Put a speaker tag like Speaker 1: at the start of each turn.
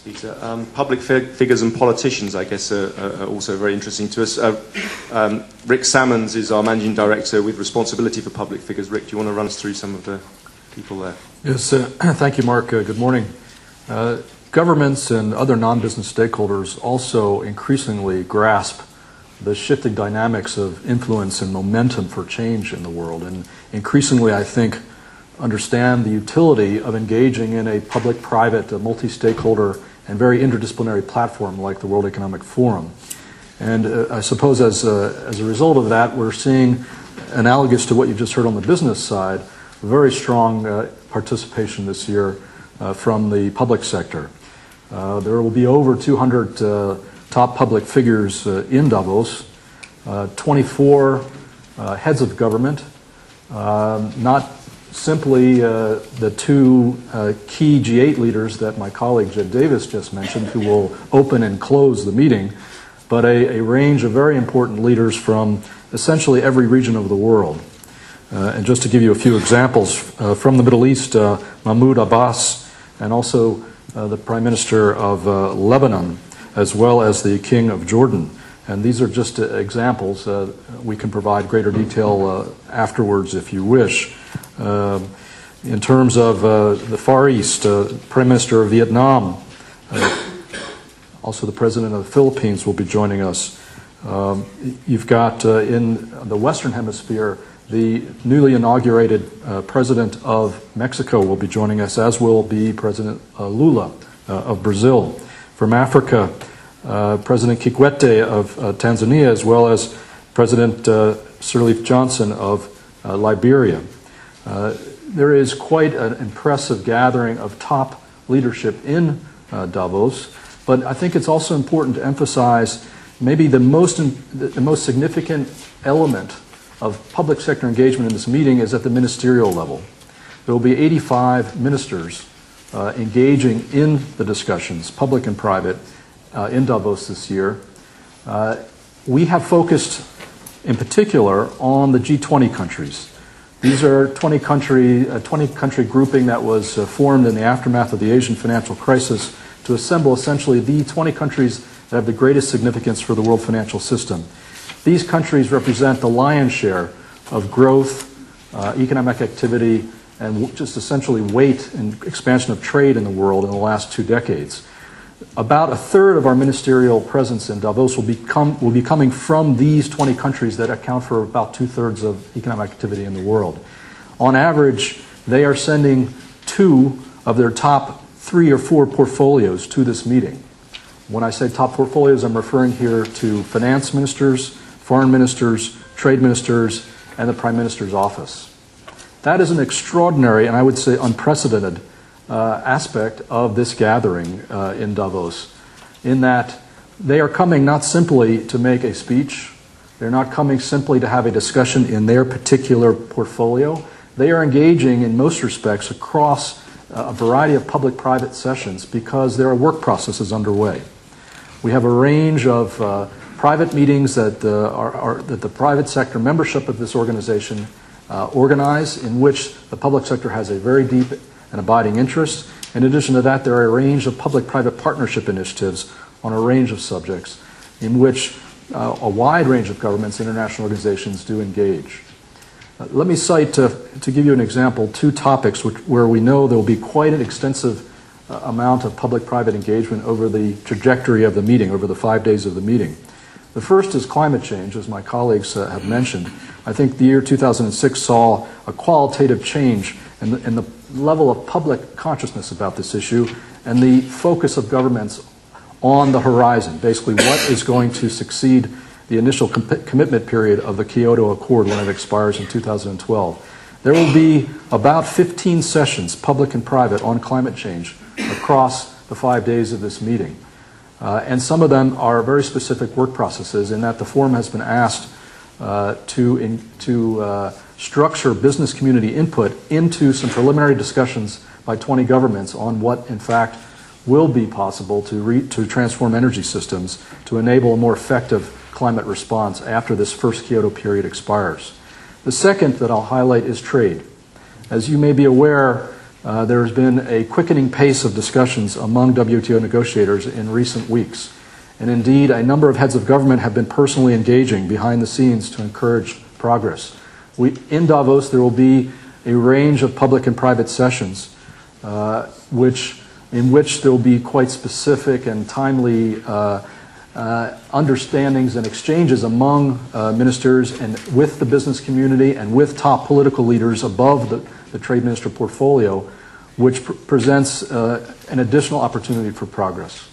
Speaker 1: Peter. Public figures and politicians, I guess, are also very interesting to us. Rick Samans is our Managing Director with responsibility for public figures. Rick, do you want to run us through some of the people there?
Speaker 2: Yes, thank you, Mark. Good morning. Governments and other non-business stakeholders also increasingly grasp the shifting dynamics of influence and momentum for change in the world, and increasingly, I think, understand the utility of engaging in a public-private, multi-stakeholder, and very interdisciplinary platform like the World Economic Forum. And I suppose as a result of that, we're seeing, analogous to what you just heard on the business side, very strong participation this year from the public sector. There will be over 200 top public figures in Davos, 24 heads of government, not simply the two key G8 leaders that my colleague Jed Davis just mentioned, who will open and close the meeting, but a range of very important leaders from essentially every region of the world. And just to give you a few examples, from the Middle East, Mahmoud Abbas, and also the Prime Minister of Lebanon, as well as the King of Jordan. And these are just examples. We can provide greater detail afterwards if you wish. In terms of the Far East, Prime Minister of Vietnam, also the President of the Philippines will be joining us. You've got in the Western Hemisphere, the newly inaugurated President of Mexico will be joining us, as will be President Lula of Brazil. From Africa, President Kikwete of Tanzania, as well as President Sirleaf Johnson of Liberia. There is quite an impressive gathering of top leadership in Davos, but I think it's also important to emphasize maybe the most significant element of public sector engagement in this meeting is at the ministerial level. There will be 85 ministers engaging in the discussions, public and private, in Davos this year. We have focused in particular on the G20 countries. These are 20 country grouping that was formed in the aftermath of the Asian financial crisis to assemble essentially the 20 countries that have the greatest significance for the world financial system. These countries represent the lion's share of growth, economic activity, and just essentially weight and expansion of trade in the world in the last 2 decades. About a third of our ministerial presence in Davos will be coming from these 20 countries that account for about 2/3 of economic activity in the world. On average, they are sending 2 of their top 3 or 4 portfolios to this meeting. When I say top portfolios, I'm referring here to finance ministers, foreign ministers, trade ministers, and the Prime Minister's office. That is an extraordinary, and I would say unprecedented, aspect of this gathering in Davos, in that they are coming not simply to make a speech, they're not coming simply to have a discussion in their particular portfolio, they are engaging in most respects across a variety of public-private sessions because there are work processes underway. We have a range of private meetings that the private sector membership of this organization organize, in which the public sector has a very deep and abiding interest. In addition to that, there are a range of public-private partnership initiatives on a range of subjects in which a wide range of governments and international organizations do engage. Let me cite, to give you an example, 2 topics where we know there will be quite an extensive amount of public-private engagement over the trajectory of the meeting, over the 5 days of the meeting. The first is climate change, as my colleagues have mentioned. I think the year 2006 saw a qualitative change in the level of public consciousness about this issue and the focus of governments on the horizon, basically what is going to succeed the initial commitment period of the Kyoto Accord when it expires in 2012. There will be about 15 sessions, public and private, on climate change across the 5 days of this meeting. And some of them are very specific work processes in that the forum has been asked to structure business community input into some preliminary discussions by 20 governments on what, in fact, will be possible to transform energy systems to enable a more effective climate response after this first Kyoto period expires. The second that I'll highlight is trade. As you may be aware, there has been a quickening pace of discussions among WTO negotiators in recent weeks. And indeed, a number of heads of government have been personally engaging behind the scenes to encourage progress. In Davos, there will be a range of public and private sessions in which there will be quite specific and timely understandings and exchanges among ministers and with the business community and with top political leaders above the trade minister portfolio, which presents an additional opportunity for progress.